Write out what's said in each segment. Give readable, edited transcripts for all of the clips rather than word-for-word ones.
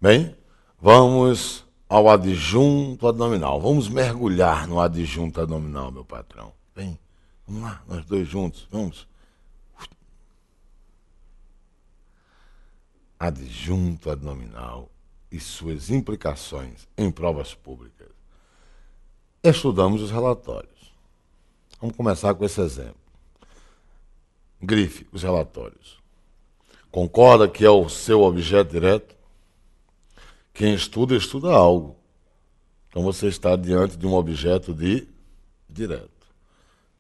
Bem, vamos ao adjunto adnominal. Vamos mergulhar no adjunto adnominal, meu patrão. Bem, vamos lá, nós dois juntos, vamos. Adjunto adnominal e suas implicações em provas públicas. Estudamos os relatórios. Vamos começar com esse exemplo. Grife os relatórios. Concorda que é o seu objeto direto? Quem estuda, estuda algo. Então você está diante de um objeto direto.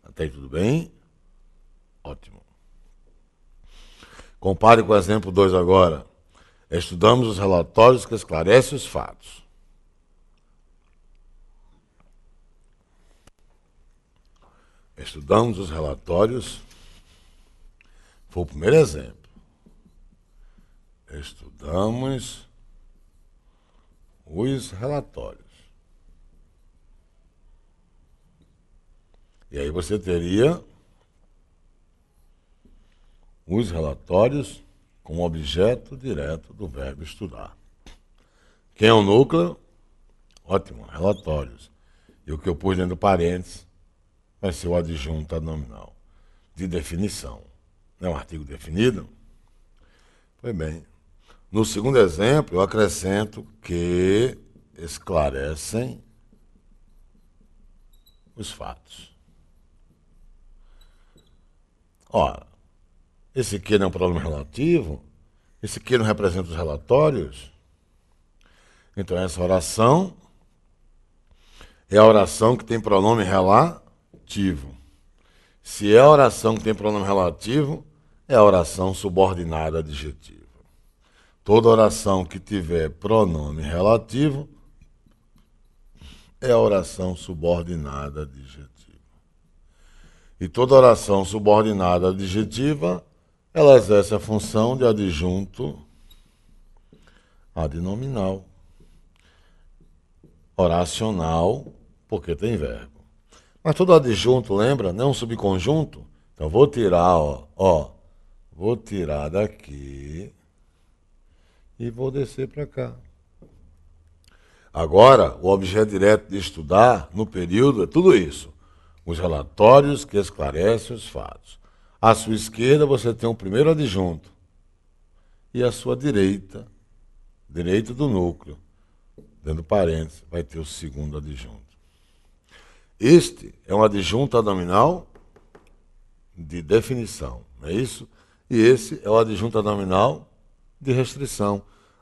Até aí tudo bem? Ótimo. Compare com o exemplo 2 agora. Estudamos os relatórios que esclarecem os fatos. Estudamos os relatórios. Foi o primeiro exemplo. Estudamos os relatórios. E aí você teria os relatórios como objeto direto do verbo estudar. Quem é o núcleo? Ótimo, relatórios. E o que eu pus dentro do parênteses vai ser o adjunto adnominal de definição. Não é um artigo definido? Pois bem. No segundo exemplo, eu acrescento que esclarecem os fatos. Ora, esse que não é um pronome relativo, esse que não representa os relatórios. Então, essa oração é a oração que tem pronome relativo. Se é a oração que tem pronome relativo, é a oração subordinada adjetiva. Toda oração que tiver pronome relativo é a oração subordinada adjetiva. E toda oração subordinada adjetiva, ela exerce a função de adjunto adnominal. Oracional, porque tem verbo. Mas todo adjunto, lembra, não é um subconjunto? Então vou tirar, vou tirar daqui e vou descer para cá. Agora, o objeto direto de estudar no período é tudo isso. Os relatórios que esclarecem os fatos. À sua esquerda você tem o primeiro adjunto. E à sua direita do núcleo, dentro do parênteses, vai ter o segundo adjunto. Este é um adjunto adnominal de definição, não é isso? E esse é o adjunto adnominal de restrição.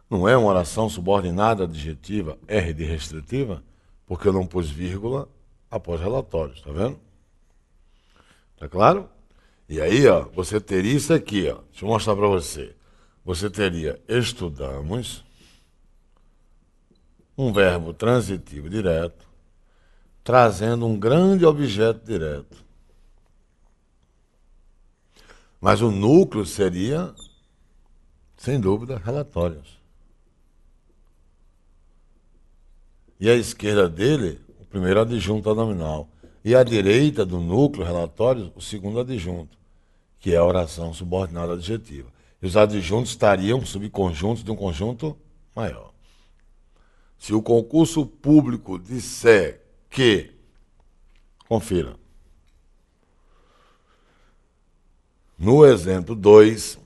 Não é uma oração subordinada adjetiva, R de restritiva, porque eu não pus vírgula após relatórios, está vendo? Tá claro? E aí, você teria isso aqui, deixa eu mostrar para você. Você teria estudamos, um verbo transitivo direto, trazendo um grande objeto direto. Mas o núcleo seria, sem dúvida, relatórios. E à esquerda dele, o primeiro adjunto adnominal. E à direita do núcleo, relatórios, o segundo adjunto, que é a oração subordinada adjetiva. E os adjuntos estariam subconjuntos de um conjunto maior. Se o concurso público disser que, confira, no exemplo 2,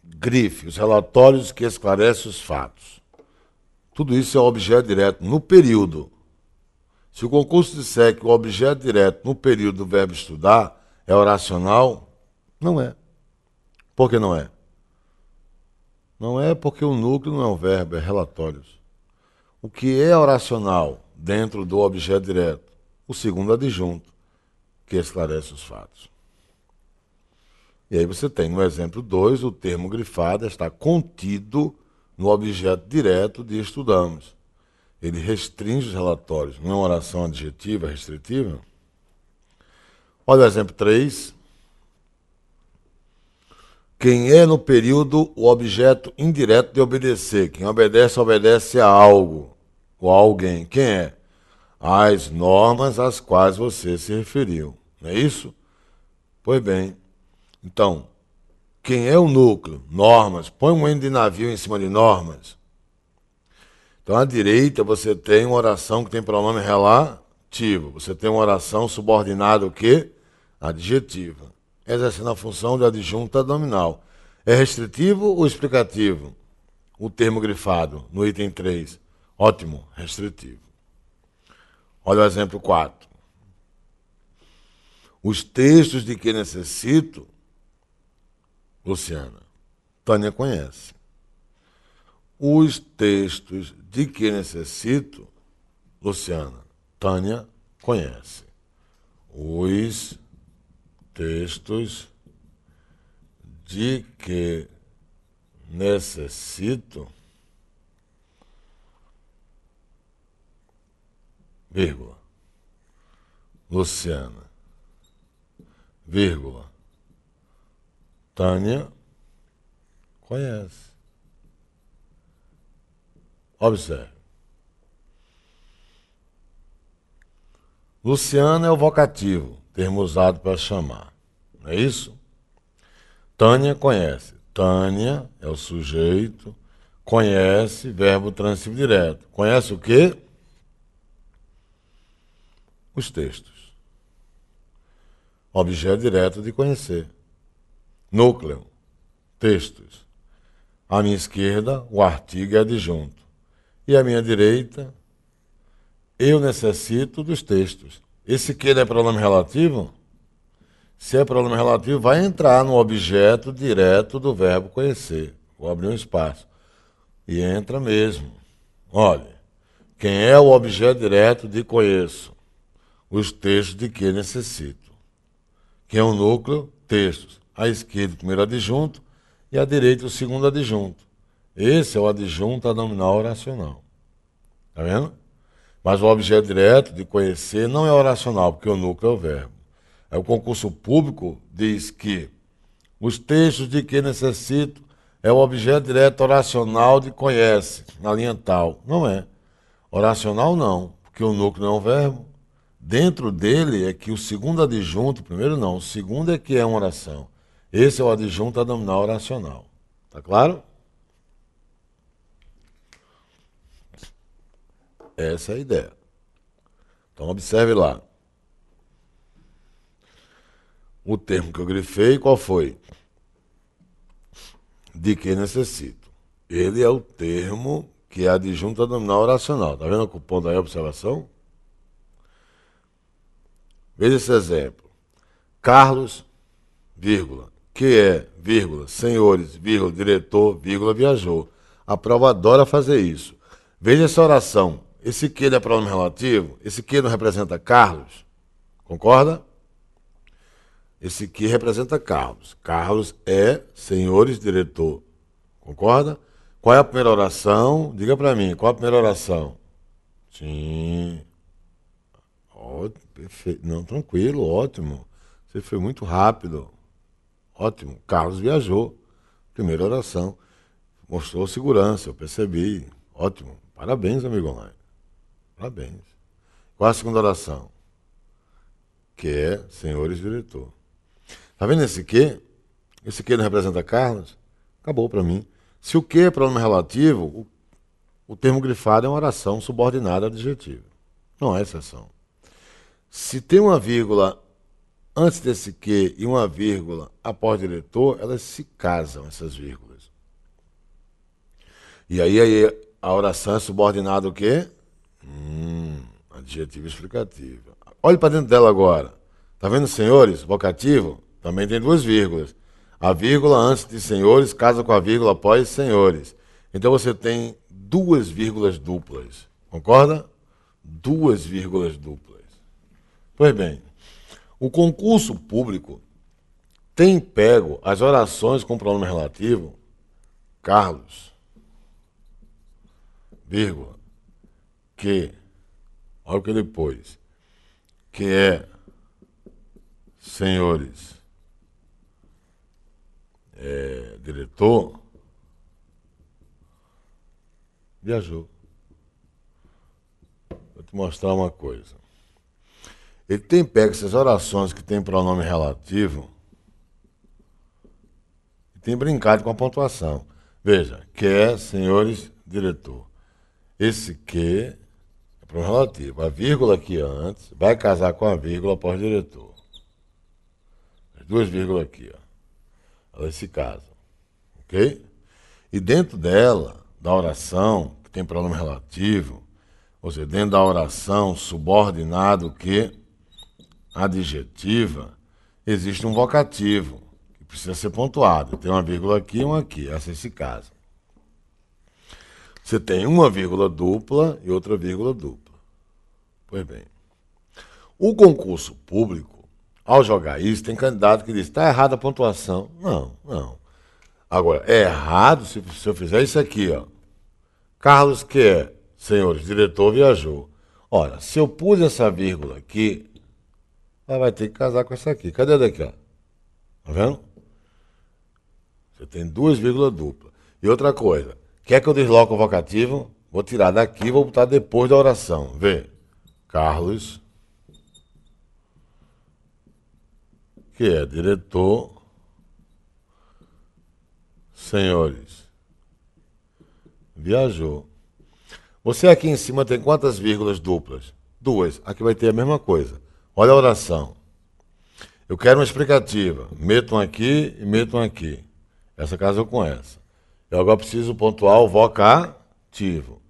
grife os relatórios que esclarecem os fatos. Tudo isso é objeto direto no período. Se o concurso disser que o objeto direto no período do verbo estudar é oracional, não é. Por que não é? Não é porque o núcleo não é um verbo, é relatórios. O que é oracional dentro do objeto direto? O segundo adjunto, que esclarece os fatos. E aí você tem, no exemplo 2, o termo grifado está contido no objeto direto de estudamos. Ele restringe os relatórios, não é uma oração adjetiva, restritiva. Olha o exemplo 3. Quem é no período o objeto indireto de obedecer? Quem obedece, obedece a algo ou a alguém. Quem é? As normas às quais você se referiu. Não é isso? Pois bem. Então, Quem é o núcleo? Normas. Põe um N de navio em cima de normas. Então, à direita, você tem uma oração que tem pronome relativo. Você tem uma oração subordinada o quê? Adjetiva. Exercendo a função de adjunta nominal. É restritivo ou explicativo? O termo grifado no item 3. Ótimo, restritivo. Olha o exemplo 4. Os textos de que necessito, Luciana, Tânia conhece. Os textos de que necessito, Luciana, Tânia conhece. Os textos de que necessito, vírgula, Luciana, vírgula, Tânia conhece. Observe. Luciana é o vocativo, termo usado para chamar. Não é isso? Tânia conhece. Tânia é o sujeito, conhece, verbo transitivo direto. Conhece o quê? Os textos. Objeto direto de conhecer. Núcleo. Textos. À minha esquerda, o artigo é adjunto. E à minha direita, eu necessito dos textos. Esse que é pronome relativo? Se é pronome relativo, vai entrar no objeto direto do verbo conhecer. Vou abrir um espaço. E entra mesmo. Olha, quem é o objeto direto de conheço? Os textos de que necessito. Quem é o núcleo? Textos. À esquerda, o primeiro adjunto, e à direita, o segundo adjunto. Esse é o adjunto nominal oracional. Está vendo? Mas o objeto direto de conhecer não é oracional, porque o núcleo é o verbo. Aí o concurso público diz que os textos de que necessito é o objeto direto oracional de conhece, na linha tal. Não é. Oracional não, porque o núcleo não é um verbo. Dentro dele é que o segundo adjunto, o primeiro não, o segundo é que é uma oração. Esse é o adjunto nominal oracional. Tá claro? Essa é a ideia. Então observe lá. O termo que eu grifei, qual foi? De que necessito. Ele é o termo que é adjunto nominal oracional. Tá vendo o ponto aí, a observação? Veja esse exemplo. Carlos, vírgula, que é, vírgula, senhores, vírgula, diretor, vírgula, viajou. A prova adora fazer isso. Veja essa oração. Esse que é pronome relativo, esse que não representa Carlos, concorda? Esse que representa Carlos. Carlos é senhores, diretor, concorda? Qual é a primeira oração? Diga para mim, qual é a primeira oração? Sim. Ótimo, perfeito. Não, tranquilo, ótimo. Você foi muito rápido. Ótimo. Carlos viajou. Primeira oração. Mostrou segurança, eu percebi. Ótimo. Parabéns, amigo online. Parabéns. Qual é a segunda oração? Que é senhores diretor. Tá vendo esse que? Esse que não representa Carlos? Acabou para mim. Se o que é pronome relativo, o termo grifado é uma oração subordinada adjetiva. Não é exceção. Se tem uma vírgula antes desse que e uma vírgula após diretor, elas se casam, essas vírgulas. E aí a oração é subordinada o quê? Adjetivo explicativo. Olhe para dentro dela agora. Tá vendo, senhores? Vocativo também tem duas vírgulas. A vírgula antes de senhores casa com a vírgula após senhores. Então você tem duas vírgulas duplas. Concorda? Duas vírgulas duplas. Pois bem, o concurso público tem pego as orações com pronome relativo, Carlos, vírgula, que, olha o que ele pôs, que é senhores, diretor, viajou. Vou te mostrar uma coisa. Ele tem pego essas orações que tem pronome relativo, tem brincado com a pontuação. Veja, quer, senhores, diretor. Esse que é para o relativo. A vírgula aqui antes vai casar com a vírgula após diretor. As duas vírgulas aqui, ó. Elas se casam. Ok? E dentro dela, da oração, que tem pronome relativo, ou seja, dentro da oração subordinado que adjetiva, existe um vocativo, que precisa ser pontuado. Tem uma vírgula aqui e uma aqui. Essa se casa. Você tem uma vírgula dupla e outra vírgula dupla. Pois bem. O concurso público, ao jogar isso, tem candidato que diz, está errada a pontuação. Não, não. Agora, é errado se eu fizer isso aqui, ó. Carlos quer, senhores, diretor viajou. Olha, se eu pus essa vírgula aqui, ela vai ter que casar com essa aqui. Cadê daqui, ó? Tá vendo? Você tem duas vírgulas duplas. E outra coisa, quer que eu desloque o vocativo? Vou tirar daqui e vou botar depois da oração. Vê. Carlos, que é diretor, senhores, viajou. Você aqui em cima tem quantas vírgulas duplas? Duas. Aqui vai ter a mesma coisa. Olha a oração. Eu quero uma explicativa. Metam aqui e metam aqui. Essa casou com essa. Eu agora preciso pontuar o vocativo.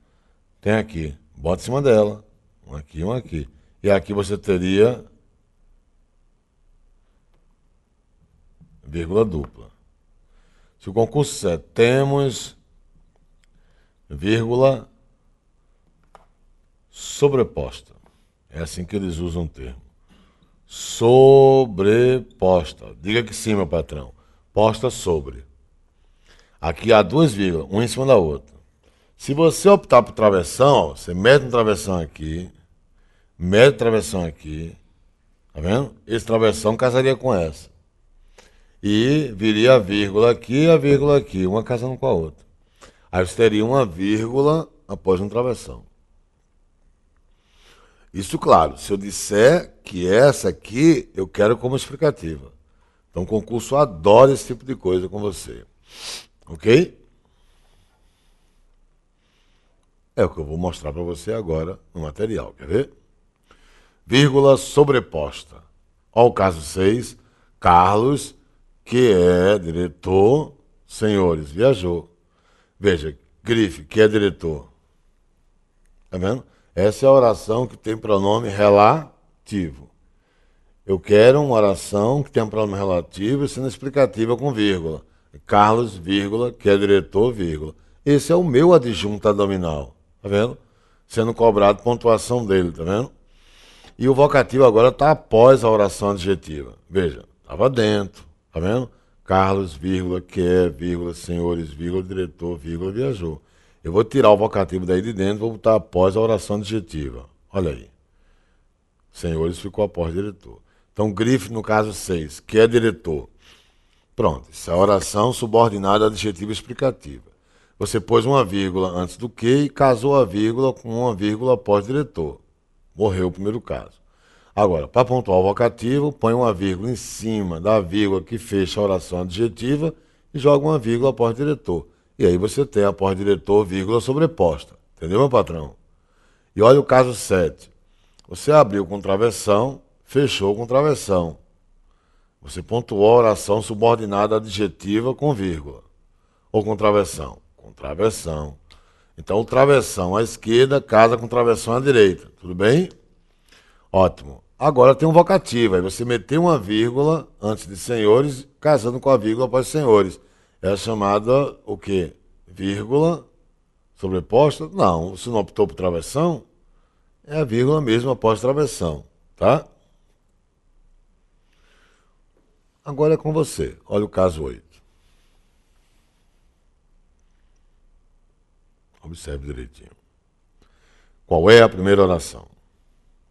Tem aqui. Bota em cima dela. Um aqui e um aqui. E aqui você teria vírgula dupla. Se o concurso é temos vírgula sobreposta. É assim que eles usam o termo. Sobreposta. Diga que sim, meu patrão. Posta sobre. Aqui há duas vírgulas, uma em cima da outra. Se você optar por travessão, você mete um travessão aqui, mete um travessão aqui, tá vendo? Esse travessão casaria com essa. E viria a vírgula aqui e a vírgula aqui, uma casando com a outra. Aí você teria uma vírgula após um travessão. Isso, claro, se eu disser que essa aqui eu quero como explicativa. Então o concurso adora esse tipo de coisa com você. Ok? É o que eu vou mostrar para você agora no material. Quer ver? Vírgula sobreposta. Olha o caso 6. Carlos, que é diretor, senhores, viajou. Veja, grife, que é diretor. Tá vendo? Essa é a oração que tem pronome relativo. Eu quero uma oração que tenha pronome relativo sendo explicativa com vírgula. Carlos, vírgula, que é diretor, vírgula. Esse é o meu adjunto abdominal. Tá vendo? Sendo cobrado pontuação dele, tá vendo? E o vocativo agora está após a oração adjetiva. Veja, estava dentro, tá vendo? Carlos, vírgula, que é, vírgula, senhores, vírgula, diretor, vírgula, viajou. Eu vou tirar o vocativo daí de dentro e vou botar após a oração adjetiva. Olha aí. Senhores ficou após diretor. Então, grife no caso 6, que é diretor. Pronto, isso é a oração subordinada adjetiva explicativa. Você pôs uma vírgula antes do que e casou a vírgula com uma vírgula após diretor. Morreu o primeiro caso. Agora, para pontuar o vocativo, põe uma vírgula em cima da vírgula que fecha a oração adjetiva e joga uma vírgula após diretor. E aí você tem após diretor, vírgula sobreposta. Entendeu, meu patrão? E olha o caso 7. Você abriu com travessão, fechou com travessão. Você pontuou a oração subordinada adjetiva com vírgula. Ou com travessão? Com travessão. Então o travessão à esquerda casa com travessão à direita. Tudo bem? Ótimo. Agora tem um vocativo. Aí você meteu uma vírgula antes de senhores, casando com a vírgula após senhores. É a chamada o quê? Vírgula sobreposta? Não. Você não optou por travessão? É a vírgula mesmo após travessão. Tá? Agora é com você. Olha o caso 8. Observe direitinho. Qual é a primeira oração?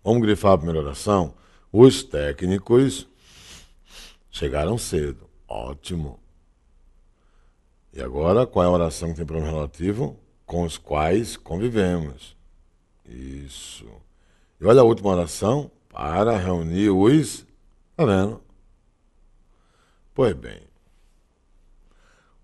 Vamos grifar a primeira oração? Os técnicos chegaram cedo. Ótimo. E agora, qual é a oração que tem pronome relativo? Com os quais convivemos. Isso. E olha a última oração. Para reunir os... Tá vendo? Pois bem.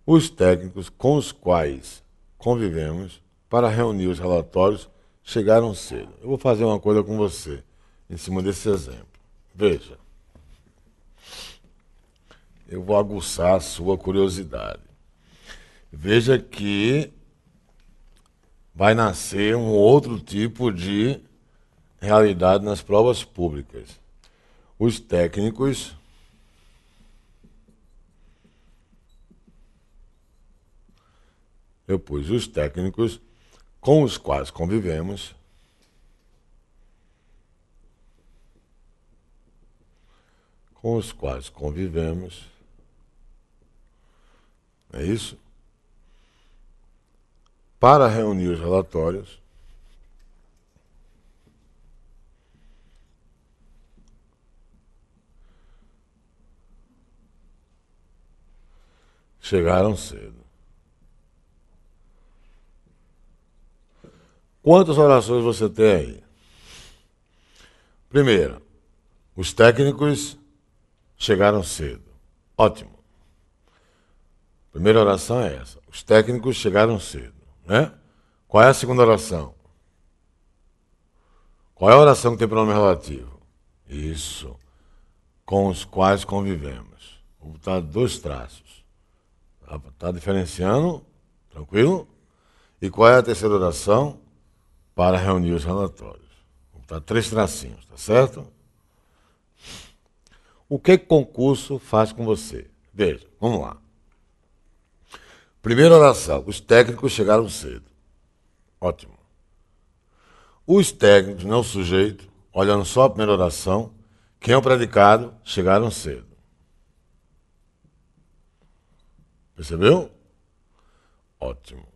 Os técnicos com os quais convivemos para reunir os relatórios chegaram cedo. Eu vou fazer uma coisa com você, em cima desse exemplo. Veja. Eu vou aguçar a sua curiosidade. Veja que vai nascer um outro tipo de realidade nas provas públicas. Os técnicos eu pus os técnicos com os quais convivemos é isso? Para reunir os relatórios chegaram cedo. Quantas orações você tem aí? Primeira, os técnicos chegaram cedo. Ótimo. Primeira oração é essa. Os técnicos chegaram cedo, né? Qual é a segunda oração? Qual é a oração que tem pronome relativo? Isso. Com os quais convivemos. Vou botar 2 traços. Tá diferenciando? Tranquilo? E qual é a terceira oração? Para reunir os relatórios. Vou botar 3 tracinhos, tá certo? O que concurso faz com você? Veja, vamos lá. Primeira oração, os técnicos chegaram cedo. Ótimo. Os técnicos, não o sujeito, olhando só a primeira oração, quem é o predicado, chegaram cedo. Percebeu? Ótimo.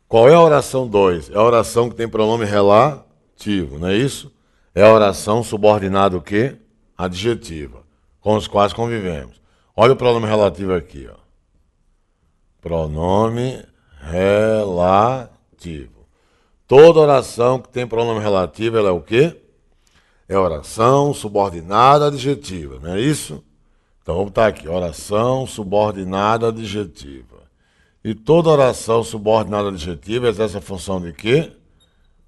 Qual é a oração 2? É a oração que tem pronome relativo, não é isso? É a oração subordinada o quê? Adjetiva, com os quais convivemos. Olha o pronome relativo aqui, ó. Pronome relativo. Toda oração que tem pronome relativo, ela é o quê? É oração subordinada adjetiva, não é isso? Então vamos botar aqui, oração subordinada adjetiva. E toda oração subordinada adjetiva exerce a função de quê?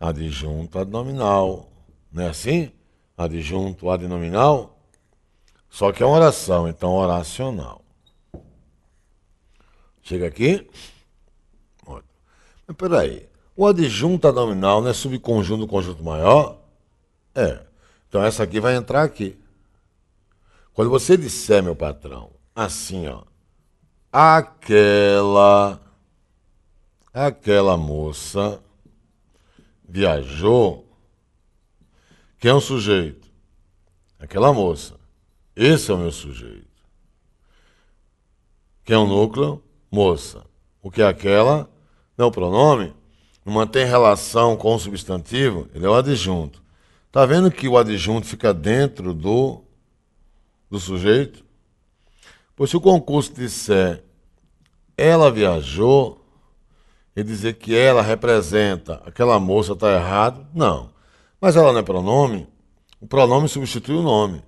Adjunto adnominal. Não é assim? Adjunto adnominal. Só que é uma oração, então oracional. Chega aqui. Ótimo. Mas peraí. O adjunto adnominal não é subconjunto do conjunto maior? É. Então essa aqui vai entrar aqui. Quando você disser, meu patrão, assim, ó. Aquela moça viajou. Quem é o sujeito? Aquela moça. Esse é o meu sujeito. Quem é o núcleo? Moça. O que é aquela? Não, o pronome não mantém relação com o substantivo, ele é o adjunto. Está vendo que o adjunto fica dentro do sujeito? Pois se o concurso disser ela viajou, e dizer que ela representa aquela moça está errado? Não. Mas ela não é pronome? O pronome substitui o nome.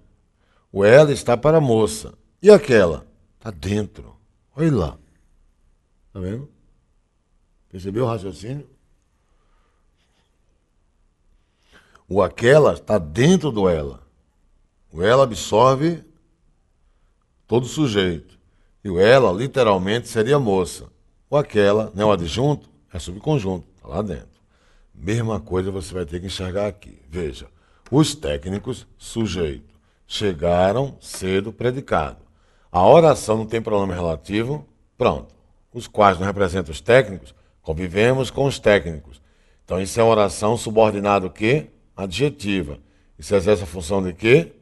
O ela está para a moça. E aquela? Está dentro. Olha lá. Está vendo? Percebeu o raciocínio? O aquela está dentro do ela. O ela absorve todo o sujeito. E o ela, literalmente, seria moça. O aquela, não é o adjunto, é subconjunto, está lá dentro. Mesma coisa você vai ter que enxergar aqui. Veja, os técnicos, sujeito, chegaram cedo, predicado. A oração não tem pronome relativo, pronto. Os quais não representam os técnicos, convivemos com os técnicos. Então isso é uma oração subordinada o quê? Adjetiva. Isso exerce a função de quê?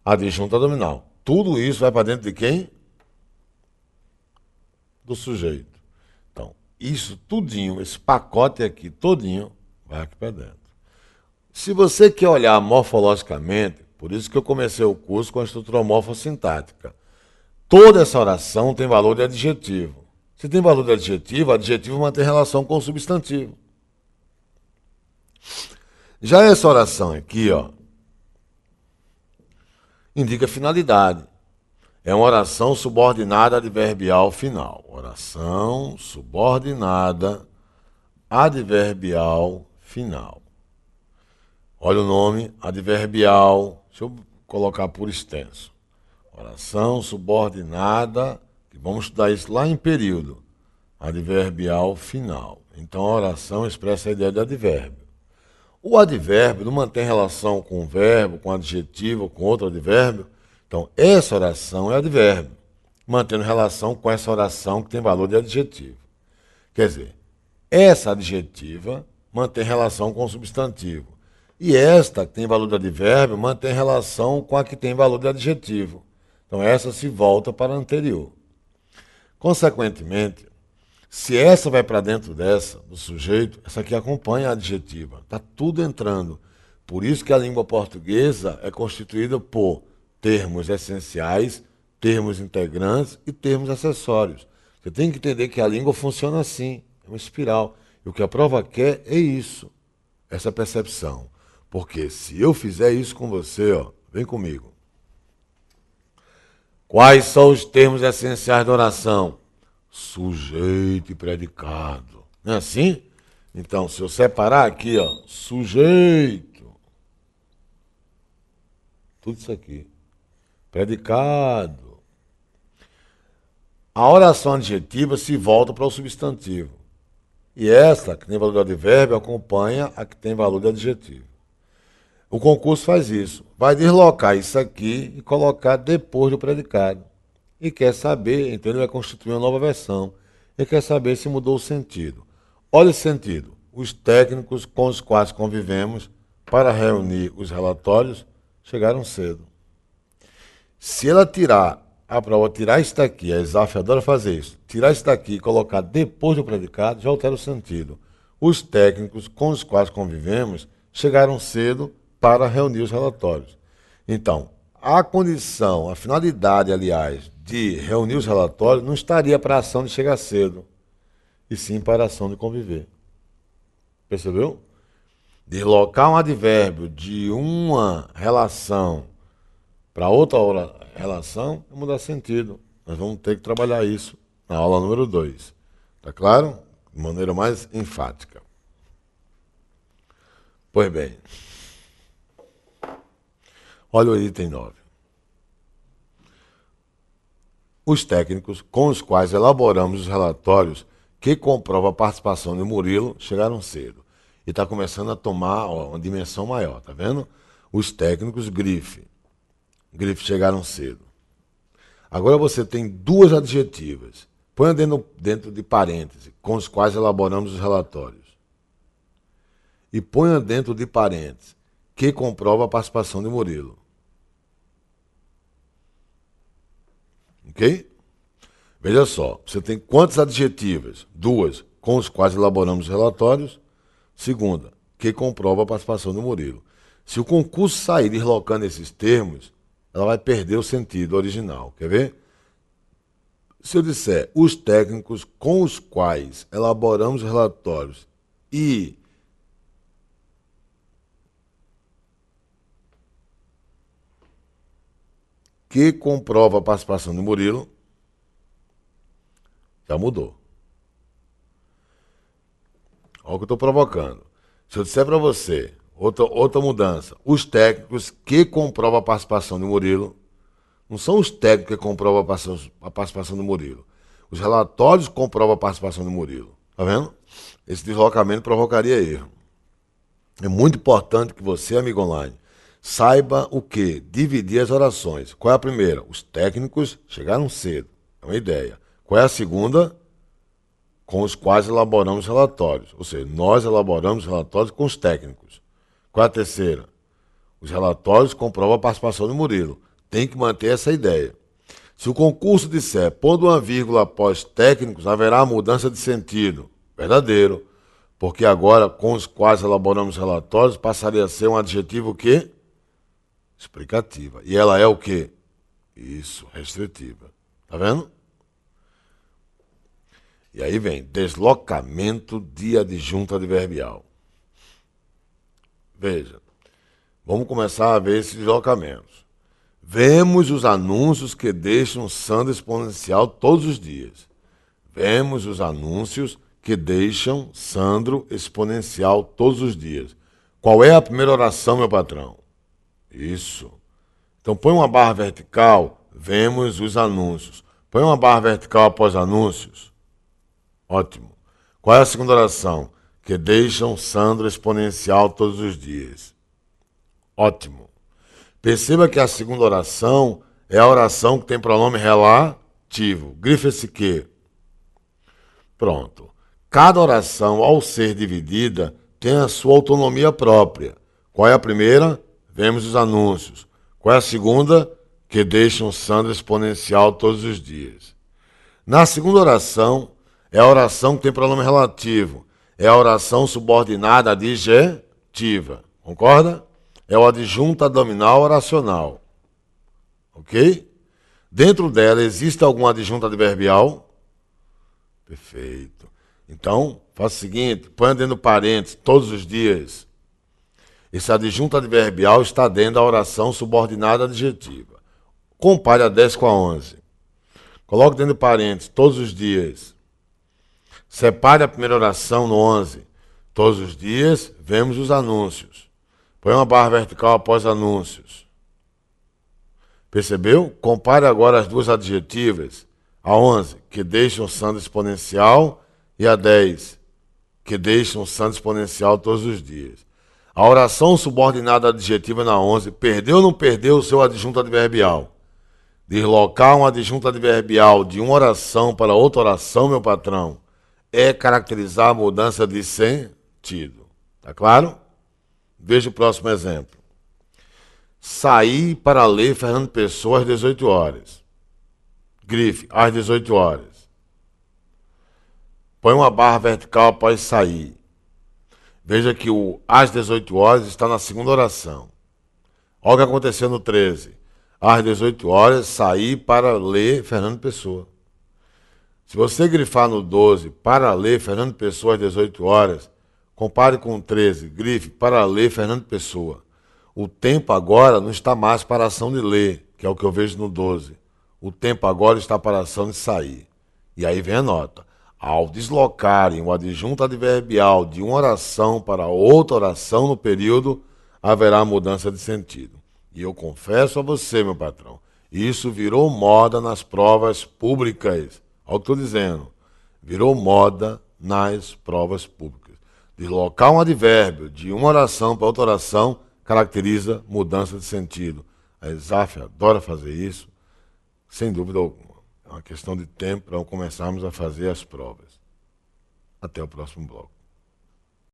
Adjunto adnominal. Tudo isso vai para dentro de quem? Do sujeito. Então, isso tudinho, esse pacote aqui, todinho, vai aqui para dentro. Se você quer olhar morfologicamente, por isso que eu comecei o curso com a estrutura morfossintática. Toda essa oração tem valor de adjetivo. Se tem valor de adjetivo, adjetivo mantém relação com o substantivo. Já essa oração aqui, ó, indica finalidade. É uma oração subordinada adverbial final. Oração subordinada adverbial final. Olha o nome, adverbial. Deixa eu colocar por extenso. Oração subordinada, que vamos estudar isso lá em período. Adverbial final. Então a oração expressa a ideia de advérbio. O advérbio não mantém relação com o verbo, com o adjetivo, com outro advérbio. Então, essa oração é advérbio, mantendo relação com essa oração que tem valor de adjetivo. Quer dizer, essa adjetiva mantém relação com o substantivo. E esta, que tem valor de advérbio, mantém relação com a que tem valor de adjetivo. Então, essa se volta para a anterior. Consequentemente, se essa vai para dentro dessa, do sujeito, essa aqui acompanha a adjetiva. Está tudo entrando. Por isso que a língua portuguesa é constituída por termos essenciais, termos integrantes e termos acessórios. Você tem que entender que a língua funciona assim, é uma espiral. E o que a prova quer é isso, essa percepção. Porque se eu fizer isso com você, ó, vem comigo. Quais são os termos essenciais da oração? Sujeito e predicado. Não é assim? Então, se eu separar aqui, ó, sujeito, tudo isso aqui, predicado. A oração adjetiva se volta para o substantivo. E esta, que tem valor de advérbio, acompanha a que tem valor de adjetivo. O concurso faz isso. Vai deslocar isso aqui e colocar depois do predicado. E quer saber, então ele vai constituir uma nova versão. E quer saber se mudou o sentido. Olha o sentido. Os técnicos com os quais convivemos para reunir os relatórios chegaram cedo. Se ela tirar, a prova tirar isso daqui, a Exaf adora fazer isso, tirar isso daqui e colocar depois do predicado, já altera o sentido. Os técnicos com os quais convivemos chegaram cedo para reunir os relatórios. Então, a condição, a finalidade, aliás, de reunir os relatórios não estaria para a ação de chegar cedo, e sim para a ação de conviver. Percebeu? Deslocar um advérbio de uma relação para outra relação é mudar sentido. Nós vamos ter que trabalhar isso na aula número 2. Tá claro? De maneira mais enfática. Pois bem. Olha o item 9. Os técnicos com os quais elaboramos os relatórios que comprovam a participação de Murilo chegaram cedo. E está começando a tomar uma dimensão maior, tá vendo? Os técnicos, grife chegaram cedo. Agora você tem duas adjetivas. Põe dentro de parênteses, com os quais elaboramos os relatórios. E ponha dentro de parênteses, que comprova a participação de Murilo. Ok? Veja só, você tem quantas adjetivas? Duas, com os quais elaboramos os relatórios. Segunda, que comprova a participação de Murilo. Se o concurso sair deslocando esses termos, ela vai perder o sentido original. Quer ver? Se eu disser os técnicos com os quais elaboramos relatórios e que comprova a participação de Murilo, já mudou. Olha o que eu estou provocando. Se eu disser para você, outra mudança, os técnicos que comprovam a participação de Murilo, não são os técnicos que comprovam a participação do Murilo. Os relatórios comprovam a participação do Murilo. Está vendo? Esse deslocamento provocaria erro. É muito importante que você, amigo online, saiba o quê? Dividir as orações. Qual é a primeira? Os técnicos chegaram cedo. É uma ideia. Qual é a segunda? Com os quais elaboramos relatórios. Ou seja, nós elaboramos relatórios com os técnicos. Qual é a terceira? Os relatórios comprovam a participação do Murilo. Tem que manter essa ideia. Se o concurso disser, pondo uma vírgula após técnicos, haverá mudança de sentido. Verdadeiro. Porque agora, com os quais elaboramos relatórios, passaria a ser um adjetivo o quê? Explicativa. E ela é o quê? Isso, restritiva. Tá vendo? E aí vem deslocamento de adjunto adverbial. Veja, vamos começar a ver esses deslocamentos. Vemos os anúncios que deixam Sandro exponencial todos os dias. Vemos os anúncios que deixam Sandro exponencial todos os dias. Qual é a primeira oração, meu patrão? Isso. Então põe uma barra vertical, vemos os anúncios. Põe uma barra vertical após anúncios. Ótimo. Qual é a segunda oração? Que deixam Sandro exponencial todos os dias. Ótimo. Perceba que a segunda oração é a oração que tem pronome relativo. Grife esse que. Pronto. Cada oração, ao ser dividida, tem a sua autonomia própria. Qual é a primeira? Vemos os anúncios. Qual é a segunda? Que deixam Sandro exponencial todos os dias. Na segunda oração, é a oração que tem pronome relativo. É a oração subordinada adjetiva. Concorda? É o adjunto adnominal oracional. Ok? Dentro dela, existe algum adjunto adverbial? Perfeito. Então, faça o seguinte, põe dentro do parênteses todos os dias. Esse adjunto adverbial está dentro da oração subordinada adjetiva. Compare a 10 com a 11. Coloque dentro do parênteses todos os dias. Separe a primeira oração no 11. Todos os dias, vemos os anúncios. Põe uma barra vertical após anúncios. Percebeu? Compare agora as duas adjetivas. A 11, que deixam Sandro exponencial, e a 10, que deixam Sandro exponencial todos os dias. A oração subordinada adjetiva na 11, perdeu ou não perdeu o seu adjunto adverbial? Deslocar um adjunto adverbial de uma oração para outra oração, meu patrão, é caracterizar a mudança de sentido. Tá claro? Veja o próximo exemplo. Saí para ler Fernando Pessoa às 18 horas. Grife, às 18 horas. Põe uma barra vertical após sair. Veja que o às 18 horas está na segunda oração. Olha o que aconteceu no 13. Às 18 horas, saí para ler Fernando Pessoa. Se você grifar no 12, para ler Fernando Pessoa às 18 horas, compare com o 13, grife para ler Fernando Pessoa. O tempo agora não está mais para a ação de ler, que é o que eu vejo no 12. O tempo agora está para a ação de sair. E aí vem a nota. Ao deslocarem o adjunto adverbial de uma oração para outra oração no período, haverá mudança de sentido. E eu confesso a você, meu patrão, isso virou moda nas provas públicas. Olha o que estou dizendo. Virou moda nas provas públicas. Deslocar um advérbio de uma oração para outra oração caracteriza mudança de sentido. A ESAF adora fazer isso, sem dúvida alguma. É uma questão de tempo para começarmos a fazer as provas. Até o próximo bloco.